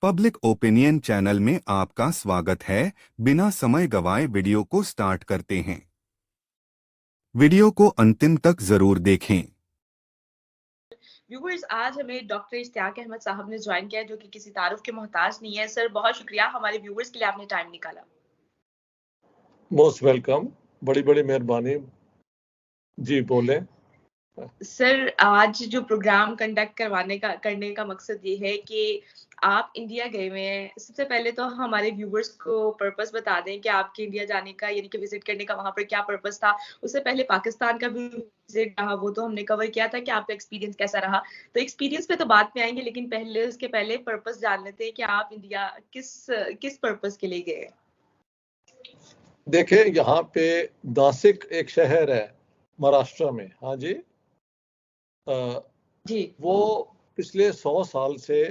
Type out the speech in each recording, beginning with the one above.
Public opinion channel में आपका स्वागत है। बिना समय गवाए वीडियो को स्टार्ट करते हैं। वीडियो को अंतिम तक जरूर देखें। व्यूवर्स, आज हमें डॉक्टर इश्तियाक अहमद साहब ने ज्वाइन किया है, जो कि किसी तारुफ के मोहताज नहीं है। सर, बहुत शुक्रिया हमारे व्यूवर्स के लिए आपने टाइम निकाला। मोस्ट वेलकम, बड़ी बड़ी मेहरबानी। जी बोले। सर, आज जो प्रोग्राम कंडक्ट करने का मकसद ये है कि आप इंडिया गए हुए हैं। सबसे पहले तो हमारे व्यूवर्स को पर्पस बता दें कि आपके इंडिया जाने का, यानी कि विजिट करने का वहां पर क्या पर्पस था। उससे पहले पाकिस्तान का भी विजिट रहा, वो तो हमने कवर किया था कि आपका एक्सपीरियंस कैसा रहा। तो एक्सपीरियंस पे तो बाद में आएंगे, लेकिन उसके पहले पर्पस जान लेते हैं कि आप इंडिया किस पर्पस के लिए गए। देखें, यहाँ पे नासिक एक शहर है महाराष्ट्र में। हाँ जी। जी। वो पिछले 100 साल से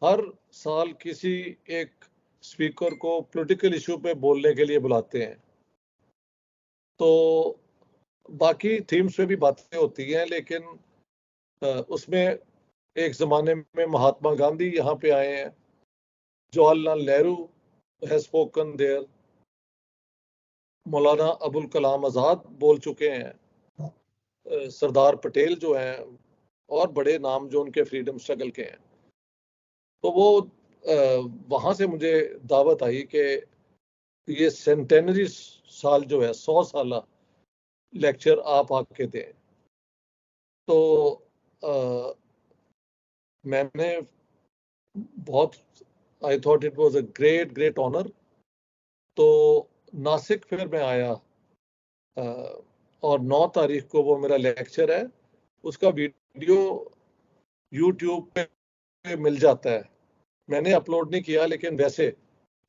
हर साल किसी एक स्पीकर को पॉलिटिकल इशू पे बोलने के लिए बुलाते हैं। तो बाकी थीम्स पे भी बातें होती हैं, लेकिन उसमें एक जमाने में महात्मा गांधी यहाँ पे आए हैं, Jawaharlal Nehru has spoken there, Maulana Abul Kalam Azad बोल चुके हैं, सरदार पटेल जो हैं, और बड़े नाम जो उनके फ्रीडम स्ट्रगल के हैं। तो वो वहाँ से मुझे दावत आई कि ये सेंटेनरी साल जो है, 100 साल लेक्चर आप आके दें। तो मैंने बहुत, I thought it was a great honour. तो नासिक फिर मैं आया, और 9 तारीख को वो मेरा लेक्चर है। उसका वीडियो यूट्यूब पे मिल जाता है। मैंने अपलोड नहीं किया, लेकिन वैसे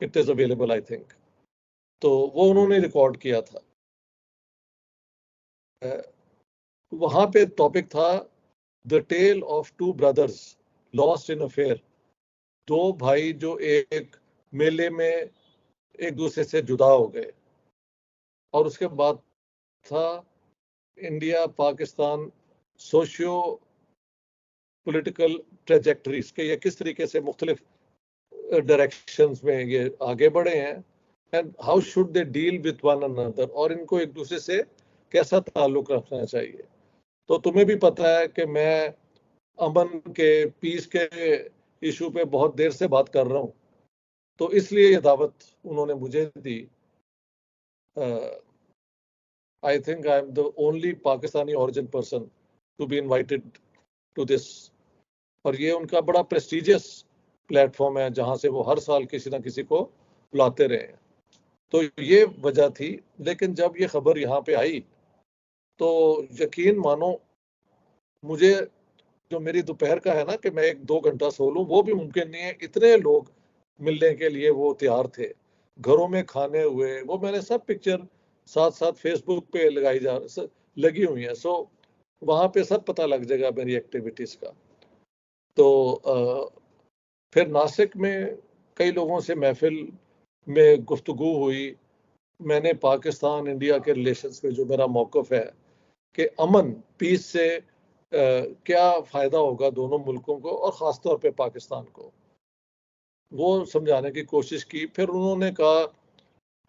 it is available I think. तो वो उन्होंने रिकॉर्ड किया था। वहां पे टॉपिक था the tale of two brothers lost in affair. 2 भाई जो एक मेले में एक दूसरे से जुदा हो गए। और उसके बाद था India Pakistan socio political trajectories के ये किस तरीके से मुख्तलिफ डायरेक्शंस में ये आगे बढ़े हैं, and how should they deal with one another, और इनको एक दूसरे से कैसा ताल्लुक रखना चाहिए। तो तुम्हें भी पता है कि मैं अमन के, पीस के इशू पे बहुत देर से बात कर रहा हूँ। तो इसलिए ये दावत उन्होंने मुझे दी। I think I am the only Pakistani origin person to be invited to this. और ये उनका बड़ा प्रेस्टिजियस प्लेटफॉर्म है, जहां से वो हर साल किसी ना किसी को बुलाते रहे हैं। तो ये वजह थी। लेकिन जब ये खबर यहाँ पे आई, तो यकीन मानो, मुझे जो मेरी दोपहर का है ना, कि मैं 1-2 घंटा सो लूं, वो भी मुमकिन नहीं है। इतने लोग मिलने के लिए वो तैयार थे, घरों में खाने हुए। वो मैंने सब पिक्चर साथ साथ फेसबुक पे लगी हुई है। सो वहां पे सब पता लग जाएगा मेरी एक्टिविटीज का। तो फिर नासिक में कई लोगों से महफिल में गुफ्तगू हुई। मैंने पाकिस्तान इंडिया के रिलेशंस में जो मेरा मौक़िफ़ है कि अमन, पीस से क्या फ़ायदा होगा दोनों मुल्कों को, और ख़ास तौर पे पाकिस्तान को, वो समझाने की कोशिश की। फिर उन्होंने कहा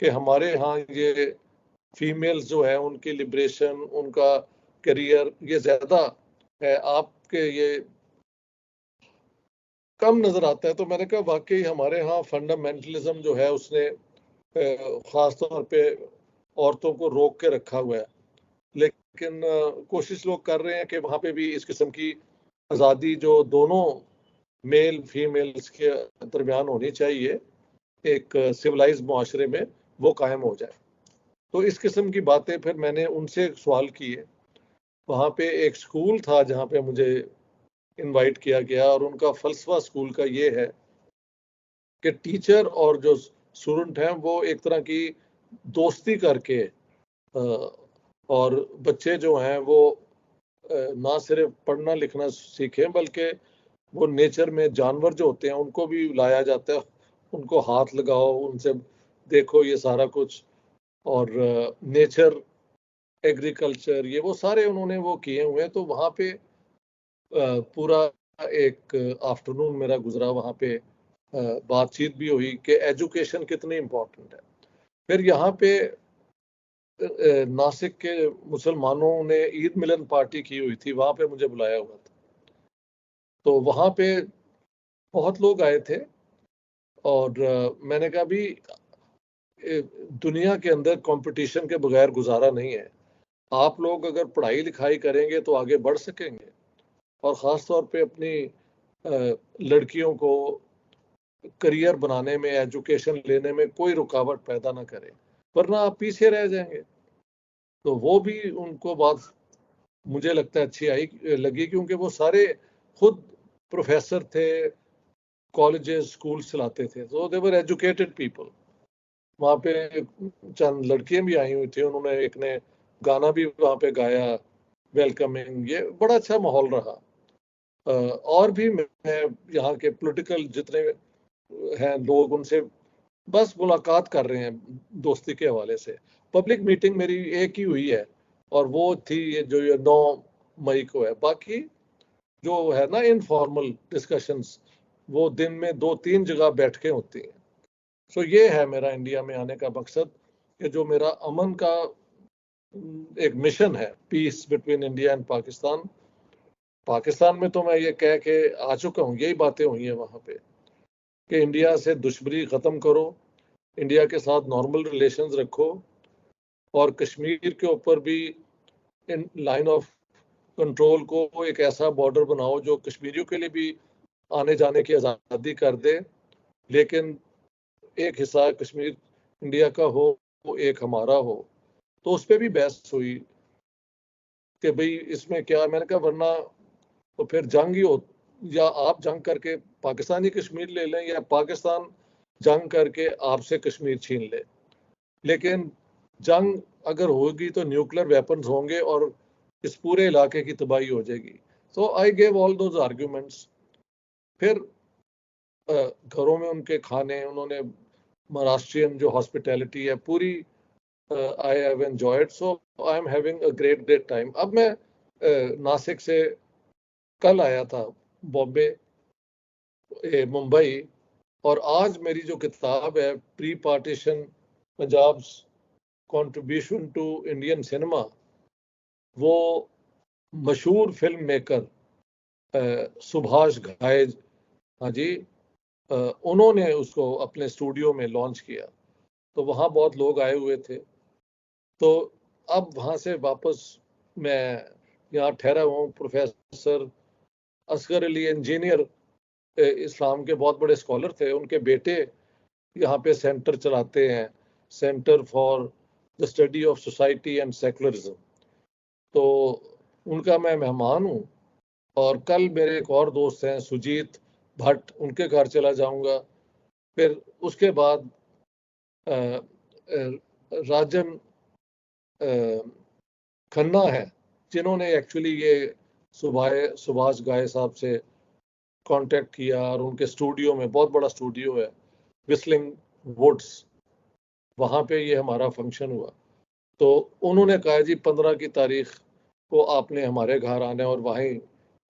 कि हमारे यहाँ ये फीमेल्स जो है, उनकी लिबरेशन, उनका करियर ये ज़्यादा है, आपके ये कम नज़र आता है। तो मैंने कहा वाकई हमारे यहाँ फंडामेंटलिज्म जो है, उसने ख़ास तौर पे औरतों को रोक के रखा हुआ है। लेकिन कोशिश लोग कर रहे हैं कि वहाँ पे भी इस किस्म की आज़ादी जो दोनों मेल फीमेल्स के दरमियान होनी चाहिए एक सिविलाइज्ड मुआशरे में, वो कायम हो जाए। तो इस किस्म की बातें फिर मैंने उनसे सवाल किए। वहाँ पे एक स्कूल था जहाँ पे मुझे इनवाइट किया गया, और उनका फलसफा स्कूल का ये है कि टीचर और जो स्टूडेंट हैं, वो एक तरह की दोस्ती करके, और बच्चे जो हैं वो ना सिर्फ पढ़ना लिखना सीखें, बल्कि वो नेचर में जानवर जो होते हैं उनको भी लाया जाता है। उनको हाथ लगाओ, उनसे देखो ये सारा कुछ, और नेचर, एग्रीकल्चर, ये वो सारे उन्होंने वो किए हुए हैं। तो वहाँ पे पूरा एक आफ्टरनून मेरा गुजरा, वहाँ पे बातचीत भी हुई कि एजुकेशन कितनी इम्पोर्टेंट है। फिर यहाँ पे नासिक के मुसलमानों ने ईद मिलन पार्टी की हुई थी, वहाँ पे मुझे बुलाया हुआ था। तो वहाँ पे बहुत लोग आए थे और मैंने कहा भी दुनिया के अंदर कंपटीशन के बगैर गुजारा नहीं है। आप लोग अगर पढ़ाई लिखाई करेंगे तो आगे बढ़ सकेंगे, और ख़ास तौर पे अपनी लड़कियों को करियर बनाने में, एजुकेशन लेने में कोई रुकावट पैदा ना करें, वरना आप पीछे रह जाएंगे। तो वो भी उनको बात मुझे लगता है अच्छी लगी, क्योंकि वो सारे खुद प्रोफेसर थे, कॉलेजेस स्कूल चलाते थे, तो दे वर एजुकेटेड पीपल। वहाँ पे चंद लड़कियां भी आई हुई थी, उन्होंने एक ने गाना भी वहाँ पे गाया, वेलकमिंग। ये बड़ा अच्छा माहौल रहा। और भी मैं यहाँ के पॉलिटिकल जितने हैं लोग, उनसे बस मुलाकात कर रहे हैं दोस्ती के हवाले से। पब्लिक मीटिंग मेरी एक ही हुई है, और वो थी ये 9 मई को है। बाकी जो है ना इनफॉर्मल डिस्कशंस, वो दिन में 2-3 जगह बैठ के होती हैं। सो ये है मेरा इंडिया में आने का मकसद, कि जो मेरा अमन का एक मिशन है, peace between India and Pakistan. Pakistan में तो मैं ये कह के आ चुका हूँ, यही बातें हुई हैं वहाँ पे, कि इंडिया से दुश्मनी ख़त्म करो, इंडिया के साथ नॉर्मल रिलेशंस रखो, और कश्मीर के ऊपर भी इन लाइन ऑफ कंट्रोल को एक ऐसा बॉर्डर बनाओ जो कश्मीरियों के लिए भी आने जाने की आज़ादी कर दे, लेकिन एक हिस्सा कश्मीर इंडिया का हो, एक हमारा हो। तो उस पर भी बहस हुई कि भाई इसमें क्या। मैंने कहा वरना तो फिर जंग ही हो, या आप जंग करके पाकिस्तानी कश्मीर ले लें, या पाकिस्तान जंग करके आपसे कश्मीर छीन ले। लेकिन जंग अगर होगी तो न्यूक्लियर वेपन्स होंगे और इस पूरे इलाके की तबाही हो जाएगी। So I gave all those arguments. फिर घरों में उनके खाने, उन्होंने महाराष्ट्रियन जो हॉस्पिटैलिटी है पूरी, I have enjoyed. So I am having a great time. अब मैं नासिक से कल आया था बॉम्बे, मुंबई, और आज मेरी जो किताब है pre partition Punjab's contribution to Indian cinema, वो मशहूर फिल्म मेकर सुभाष घाई, हाँ जी, उन्होंने उसको अपने स्टूडियो में लॉन्च किया। तो वहाँ बहुत लोग आए हुए थे। तो अब वहाँ से वापस मैं यहाँ ठहरा हुआ हूँ। प्रोफेसर असगर अली इंजीनियर, इस्लाम के बहुत बड़े स्कॉलर थे, उनके बेटे यहाँ पे सेंटर चलाते हैं, centre for the study of society and secularism. तो उनका मैं मेहमान हूँ, और कल मेरे एक और दोस्त हैं सुजीत भट्ट, उनके घर चला जाऊंगा। फिर उसके बाद राजन खन्ना है, जिन्होंने एक्चुअली ये सुभाष घाई साहब से कांटेक्ट किया, और उनके स्टूडियो में, बहुत बड़ा स्टूडियो है विस्लिंग वुड्स, वहाँ पे ये हमारा फंक्शन हुआ। तो उन्होंने कहा जी 15 की तारीख को आपने हमारे घर आना है, और वहीं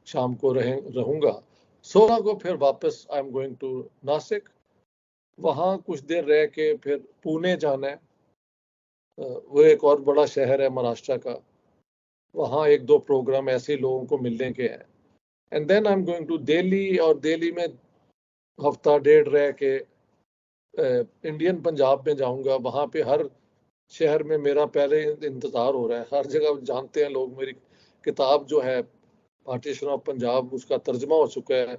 शाम को रहूँगा। 16 को फिर वापस I am going to Nashik, वहाँ कुछ देर रह के फिर पुणे जाना है। वो एक और बड़ा शहर है महाराष्ट्र का, वहाँ 1-2 प्रोग्राम ऐसे लोगों को मिलने के हैं। And then I am going to Delhi, और दिल्ली में हफ्ता डेढ़ रह के इंडियन पंजाब में जाऊंगा। वहाँ पे हर शहर में मेरा पहले इंतज़ार हो रहा है, हर जगह जानते हैं लोग। मेरी किताब जो है पार्टीशन ऑफ पंजाब, उसका तर्जमा हो चुका है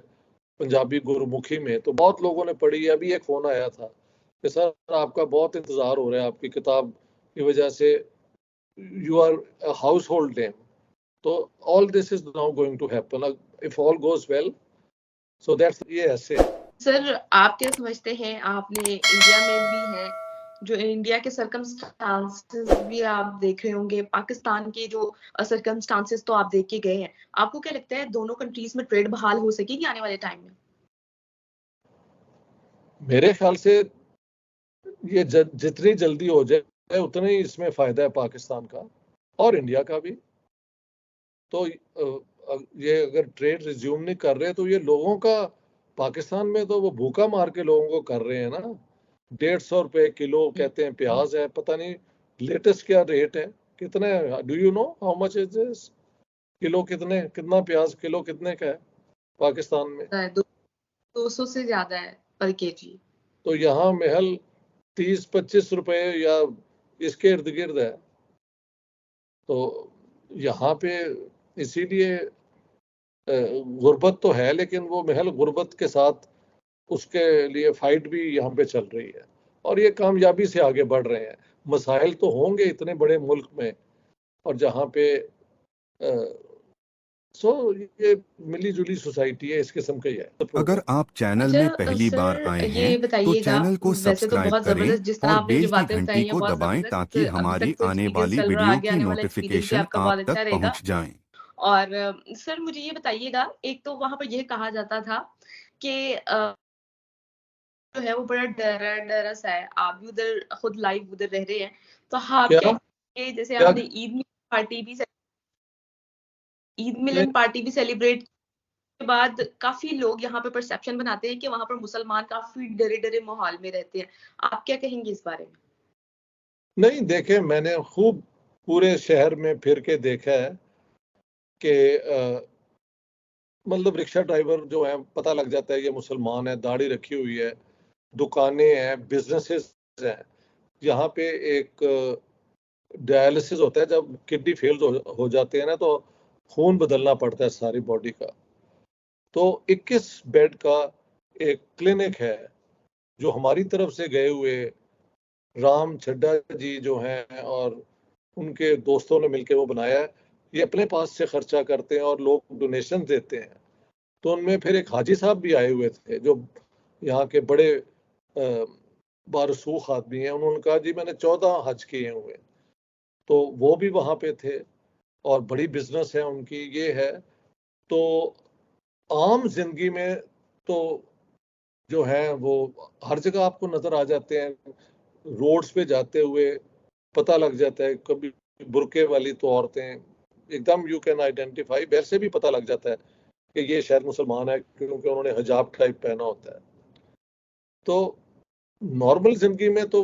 पंजाबी गुरुमुखी में, तो बहुत लोगों ने पढ़ी। अभी एक फ़ोन आया था कि सर आपका बहुत इंतज़ार हो रहा है, आपकी किताब की वजह से you are household name. तो all this is now going to happen if all goes well. So that's ये ऐसे। सर आप क्या समझते हैं, आपने इंडिया में भी हैं, जो इंडिया के सर्कमस्टांसेस भी आप देख रहे होंगे, पाकिस्तान के जो सर्कमस्टांसेस तो आप देख के गए हैं, आपको क्या लगता है दोनों कंट्रीज में ट्रेड बहाल हो सकेगी आने वाले टाइम में? मेरे ख्याल से ये जितनी जल्दी हो जाए उतना ही इसमें फायदा है पाकिस्तान का और इंडिया का भी। तो ये अगर ट्रेड रिज्यूम नहीं कर रहे तो ये लोगों का, पाकिस्तान में तो वो भूखा मार के लोगों को कर रहे हैं ना। 150 रुपए किलो कहते हैं प्याज है, पता नहीं लेटेस्ट क्या रेट है, कितने, do you know how much is this kilo, कितना प्याज किलो कितने का है पाकिस्तान में? 200 से ज्यादा है पर केजी। तो यहाँ महल 30-25 रुपए या इसके इर्द गिर्द है। तो यहाँ पे इसीलिए गुर्बत तो है, लेकिन वो महल गुर्बत के साथ उसके लिए फाइट भी यहाँ पे चल रही है और ये कामयाबी से आगे बढ़ रहे हैं। मसाइल तो होंगे इतने बड़े मुल्क में, और जहाँ पे ये मिली जुली सोसाइटी है, इस किस्म का ही है। अगर आप चैनल में पहली बार सर आए ये हैं तो बताइएगा, चैनल को वैसे तो सब्सक्राइब बहुत करें जबरदस्त जिस तरह और आपने जो बेल की बातें बताई घंटी हैं को बहुत दबाएं जबरदस्त। ताकि अभी हमारी तक तो आने एक्सपीरियंस वाली चल रहा है, वीडियो आगे की आने वाला एक्सपीरियंस भी नोटिफिकेशन आपका आप बहुत तक अच्छा रहेगा। पहुंच जाए। और सर मुझे ये बताइएगा, एक तो वहां पर यह कहा जाता था कि जो है वो बड़ा डरा डरा सा है, आप भी उधर खुद लाइव उधर रह रहे हैं, तो आप क्या जैसे क्या आपने ईद मिलन पार्टी भी सेलिब्रेट के बाद काफी लोग यहाँ पे परसेप्शन बनाते हैं कि वहां पर मुसलमान काफी डरे डरे माहौल में रहते हैं। आप क्या कहेंगे इस बारे में? नहीं, देखे मैंने खूब पूरे शहर में फिर के देखा है कि मतलब रिक्शा ड्राइवर जो है पता लग जाता है ये मुसलमान है, दाढ़ी रखी हुई है, दुकानें हैं, बिजनेसेस हैं। यहाँ पे एक डायलिसिस होता है, जब किडनी फेल हो जाते हैं ना तो खून बदलना पड़ता है सारी बॉडी का। तो 21 बेड का एक क्लिनिक है जो हमारी तरफ से गए हुए राम छड्डा जी जो हैं और उनके दोस्तों ने मिलकर वो बनाया है। ये अपने पास से खर्चा करते हैं और लोग डोनेशन देते हैं। तो उनमें फिर एक हाजी साहब भी आए हुए थे जो यहाँ के बड़े बारसूख आदमी हैं। उन्होंने कहा जी मैंने 14 हज किए हुए, तो वो भी वहाँ पे थे और बड़ी बिजनेस है उनकी ये है। तो आम जिंदगी में तो जो है वो हर जगह आपको नजर आ जाते हैं, रोड्स पे जाते हुए पता लग जाता है। कभी बुरके वाली तो औरतें एकदम यू कैन आइडेंटिफाई, वैसे भी पता लग जाता है कि ये शायद मुसलमान है क्योंकि उन्होंने हिजाब टाइप पहना होता है। तो नॉर्मल जिंदगी में तो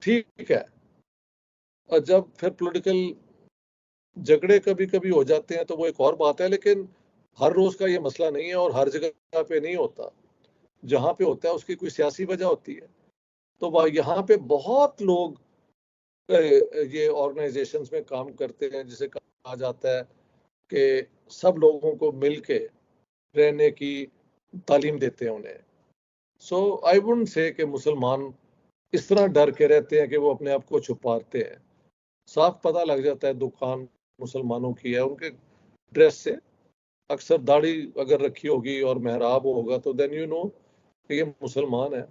ठीक है, और जब फिर पॉलिटिकल झगड़े कभी कभी हो जाते हैं तो वो एक और बात है, लेकिन हर रोज का ये मसला नहीं है और हर जगह पे नहीं होता। जहाँ पे होता है उसकी कोई सियासी वजह होती है। तो यहाँ पे बहुत लोग ये ऑर्गेनाइजेशंस में काम करते हैं, जिसे कहा जाता है कि सब लोगों को मिलके रहने की तालीम देते हैं उन्हें। सो आई वुडंट से कि मुसलमान इस तरह डर के रहते हैं कि वो अपने आप को छुपाते हैं। साफ पता लग जाता है दुकान मुसलमानों की है उनके ड्रेस से। अक्सर दाढ़ी अगर रखी होगी और मेहराब होगा तो देन यू नो कि ये मुसलमान है।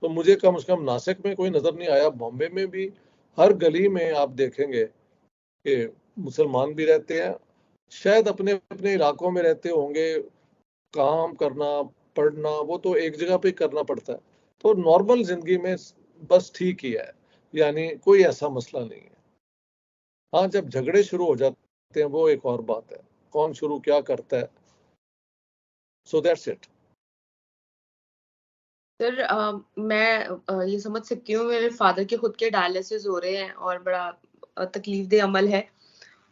तो मुझे कम से कम नासिक में कोई नजर नहीं आया। बॉम्बे में भी हर गली में आप देखेंगे कि मुसलमान भी रहते हैं, शायद अपने अपने इलाकों में रहते होंगे। काम करना पढ़ना वो तो एक जगह पे करना पड़ता है। तो नॉर्मल जिंदगी में बस ठीक ही है, यानी कोई ऐसा मसला नहीं है। हाँ, जब झगड़े शुरू हो जाते हैं वो एक और बात है, कौन शुरू क्या करता है। So that's it. सर मैं ये समझ सकती हूँ, मेरे फादर के खुद के डायलिसिस हो रहे हैं और बड़ा तकलीफ दे अमल है।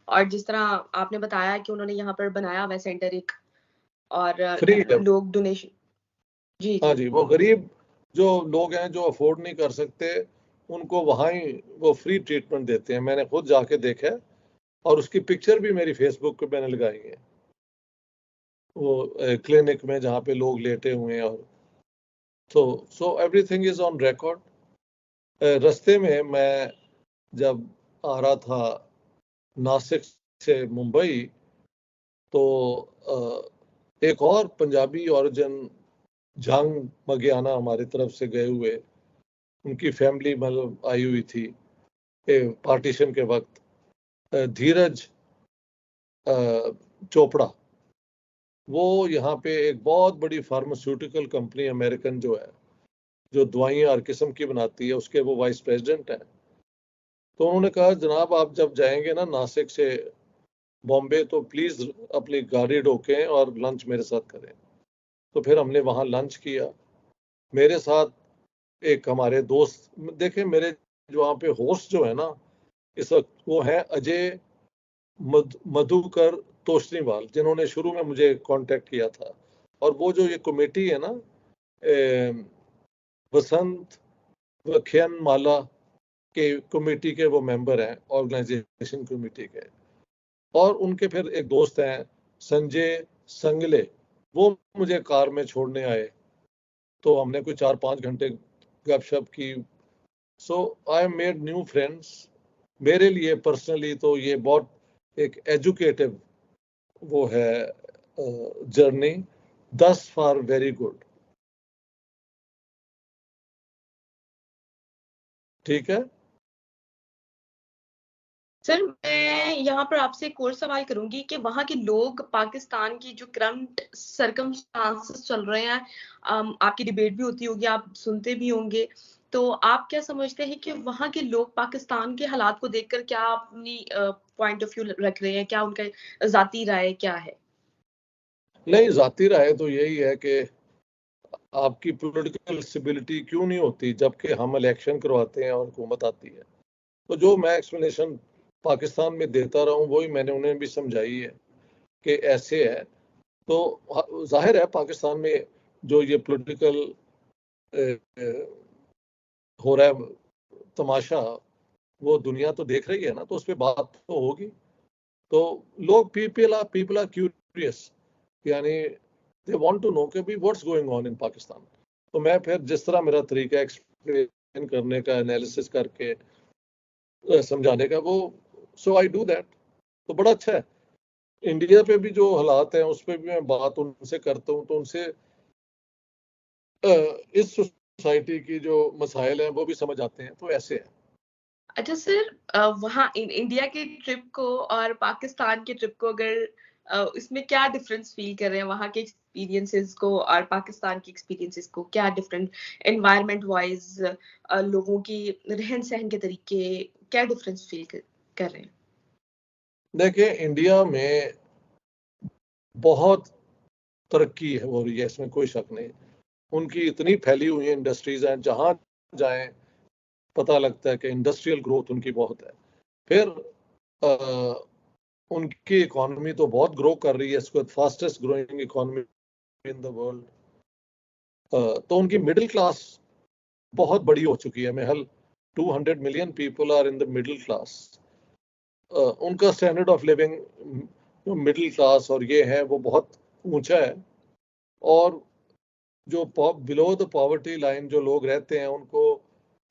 और जिस तरह आपने बताया कि उन्होंने यहाँ पर बनाया हुआ सेंटर एक, और फ्री है। लोग डोनेशन, जी हाँ जी जी, वो गरीब जो लोग हैं जो अफोर्ड नहीं कर सकते उनको वहाँ ही वो फ्री ट्रीटमेंट देते हैं। मैंने खुद जाके देखा है और उसकी पिक्चर भी मेरी फेसबुक पे मैंने लगाई है, वो क्लिनिक में जहाँ पे लोग लेटे हुए हैं। और so everything is on record. रास्ते में मैं जब आ रहा था नासिक से मुंबई, तो एक और पंजाबी ओरिजिन जंग मगियाना हमारी तरफ से गए हुए, उनकी फैमिली मतलब आई हुई थी पार्टीशन के वक्त, धीरज चोपड़ा। वो यहाँ पे एक बहुत बड़ी फार्मास्यूटिकल कंपनी अमेरिकन जो है, जो दवाइयाँ हर किस्म की बनाती है, उसके वो वाइस प्रेसिडेंट हैं। तो उन्होंने कहा जनाब आप जब जाएंगे ना नासिक से बॉम्बे तो प्लीज अपनी गाड़ी रोकें और लंच मेरे साथ करें। तो फिर हमने वहाँ लंच किया। मेरे साथ एक हमारे दोस्त, देखें मेरे जो वहाँ पे होस्ट जो है ना इस वक्त, वो है अजय मधुकर तोशनीवाल, जिन्होंने शुरू में मुझे कांटेक्ट किया था। और वो जो ये कमेटी है ना, वसंत व्याख्यान माला के कमेटी के वो मेंबर हैं, ऑर्गेनाइजेशन कमेटी के। और उनके फिर एक दोस्त हैं संजय संगले, वो मुझे कार में छोड़ने आए। तो हमने कोई 4-5 घंटे गपशप की। सो आई मेड न्यू फ्रेंड्स। मेरे लिए पर्सनली तो ये बहुत एक एजुकेटिव वो है जर्नी, दस फार वेरी गुड। ठीक है सर, मैं यहाँ पर आपसे एक और सवाल करूंगी कि वहाँ के लोग पाकिस्तान की जो करंट सर्कमस्टांसेस चल रहे हैं, आपकी डिबेट भी होती होगी, आप सुनते भी होंगे, तो आप क्या समझते हैं कि वहाँ के लोग पाकिस्तान के हालात को देखकर क्या अपनी पॉइंट ऑफ व्यू रख रहे हैं, क्या उनका जाती राय क्या है? नहीं, जाती राय तो यही है कि आपकी पॉलिटिकल स्टेबिलिटी क्यों नहीं होती जबकि हम इलेक्शन करवाते हैं और हुकूमत आती है। तो जो मैं एक्सप्लेनेशन पाकिस्तान में देता रहा हूँ वही मैंने उन्हें भी समझाई है कि ऐसे है। तो जाहिर है पाकिस्तान में जो ये पॉलिटिकल हो रहा है तमाशा, वो दुनिया तो देख रही है ना, तो उस पर बात तो होगी। तो लोग पीपल आर क्यूरियस, यानी दे वांट टू नो कि भी what's going on in Pakistan. तो मैं फिर जिस तरह मेरा तरीका एक्सप्लेन करने का, एनालिसिस करके समझाने का, वो सो आई डू दैट। तो बड़ा अच्छा है। इंडिया पे भी जो हालात हैं उस पर भी मैं बात उनसे करता हूँ, तो उनसे इस सोसाइटी की जो मसाइल हैं वो भी समझ आते हैं। तो ऐसे है। अच्छा सर, वहाँ इंडिया के ट्रिप को और पाकिस्तान के ट्रिप को अगर इसमें क्या डिफरेंस फील कर रहे हैं, वहाँ के एक्सपीरियंसेस को और पाकिस्तान के एक्सपीरियंसेस को, क्या डिफरेंट एनवायरनमेंट वाइज, लोगों की रहन सहन के तरीके, क्या डिफरेंस फील कर रहे हैं? देखिए, इंडिया में बहुत तरक्की है हो रही है, इसमें कोई शक नहीं। उनकी इतनी फैली हुई इंडस्ट्रीज हैं, जहां जाएं पता लगता है कि इंडस्ट्रियल ग्रोथ उनकी बहुत है। फिर उनकी इकोनॉमी तो बहुत ग्रो कर रही है, इसको fastest growing economy in the world. तो उनकी मिडिल क्लास बहुत बड़ी हो चुकी है। महल 200 million people are in the middle class. उनका स्टैंडर्ड ऑफ लिविंग जो मिडिल क्लास और ये है वो बहुत ऊंचा है। और जो बिलो द पॉवर्टी लाइन जो लोग रहते हैं उनको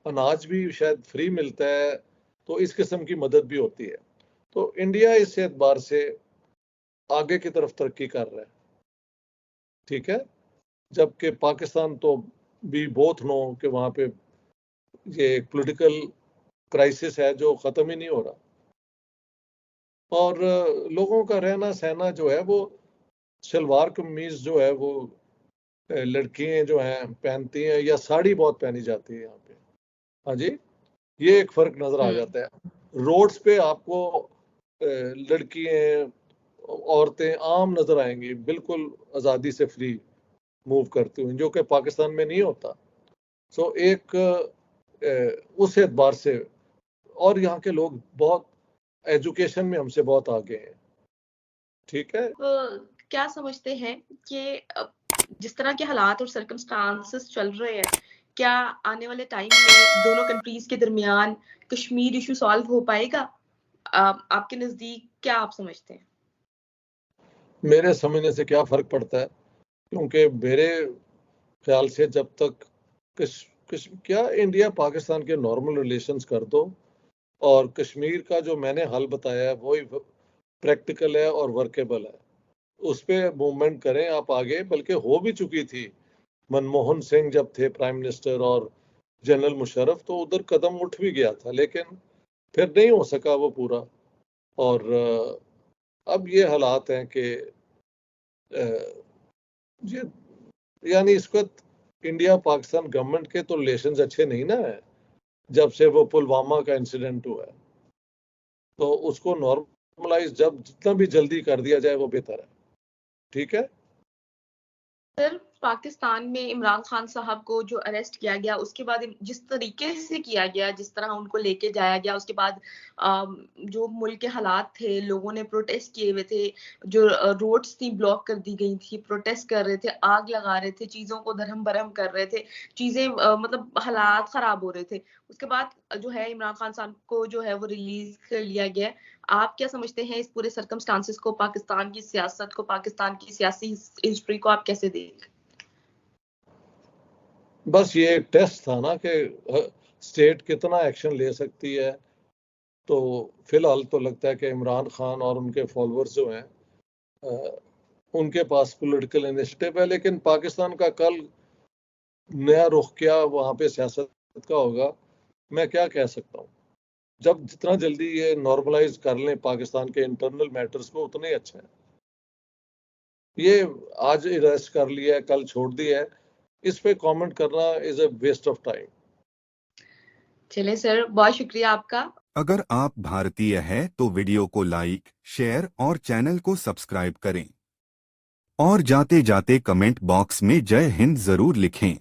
अनाज भी शायद फ्री मिलता है, तो इस किस्म की मदद भी होती है। तो इंडिया इस एतबार से आगे की तरफ तरक्की कर रहा है। ठीक है, जबकि पाकिस्तान तो भी बोथ नो कि वहाँ पे ये एक पॉलिटिकल क्राइसिस है जो ख़त्म ही नहीं हो रहा। और लोगों का रहना सहना जो है वो शलवार कमीज जो है वो लड़कियां जो हैं पहनती हैं, या साड़ी बहुत पहनी जाती है यहाँ पे। हाँ जी, ये एक फर्क नजर आ जाता है। रोड्स पे आपको लड़कियां औरतें आम नजर आएंगी, बिल्कुल आज़ादी से फ्री मूव करती हुई, जो कि पाकिस्तान में नहीं होता। सो एक उस एतबार से, और यहाँ के लोग बहुत एजुकेशन में हमसे बहुत आगे हैं। ठीक है, क्या समझते हैं कि जिस तरह के हालात और सर्कमस्टांसेस चल रहे हैं, क्या आने वाले टाइम में दोनों कंट्रीज के दरमियान कश्मीर इशू सॉल्व हो पाएगा? आपके नजदीक क्या आप समझते हैं? मेरे समझने से क्या फर्क पड़ता है, क्योंकि मेरे ख्याल से जब तक क्या इंडिया पाकिस्तान के नॉर्मल रिलेशंस कर दो, और कश्मीर का जो मैंने हल बताया है वही प्रैक्टिकल है और वर्केबल है, उस पर मूवमेंट करें आप आगे। बल्कि हो भी चुकी थी, मनमोहन सिंह जब थे प्राइम मिनिस्टर और जनरल मुशर्रफ, तो उधर कदम उठ भी गया था, लेकिन फिर नहीं हो सका वो पूरा। और अब ये हालात हैं कि ये यानी इस वक्त इंडिया पाकिस्तान गवर्नमेंट के तो रिलेशंस अच्छे नहीं ना है, जब से वो पुलवामा का इंसिडेंट हुआ है। तो उसको नॉर्मलाइज जब जितना भी जल्दी कर दिया जाए वो बेहतर है। ठीक है। सर पाकिस्तान में इमरान खान साहब को जो अरेस्ट किया गया उसके बाद जिस तरीके से किया गया, जिस तरह उनको लेके जाया गया, उसके बाद जो मुल्क के हालात थे, लोगों ने प्रोटेस्ट किए हुए थे, जो रोड्स थी ब्लॉक कर दी गई थी, प्रोटेस्ट कर रहे थे, आग लगा रहे थे, चीजों को धर्म भरम कर रहे थे, चीजें मतलब हालात खराब हो रहे थे। उसके बाद जो है इमरान खान साहब को जो है वो रिलीज कर लिया गया। आप क्या समझते हैं इस पूरे सर्कमस्टांसेस को, पाकिस्तान की सियासत को, पाकिस्तान की सियासी हिस्ट्री को आप कैसे देख? बस ये एक टेस्ट था ना कि स्टेट कितना एक्शन ले सकती है। तो फिलहाल तो लगता है कि इमरान खान और उनके फॉलोअर्स जो हैं उनके पास पॉलिटिकल इनिशिएटिव है, लेकिन पाकिस्तान का कल नया रुख क्या वहां पे सियासत का होगा मैं क्या कह सकता हूँ। जब जितना जल्दी ये नॉर्मलाइज कर लें पाकिस्तान के इंटरनल मैटर्स को उतना ही अच्छा है। ये आज अरेस्ट कर लिया है, कल छोड़ दिया है, इस पे कमेंट करना is a waste of time. चलिए सर, बहुत शुक्रिया आपका। अगर आप भारतीय हैं तो वीडियो को लाइक, शेयर और चैनल को सब्सक्राइब करें। और जाते जाते कमेंट बॉक्स में जय हिंद जरूर लिखें।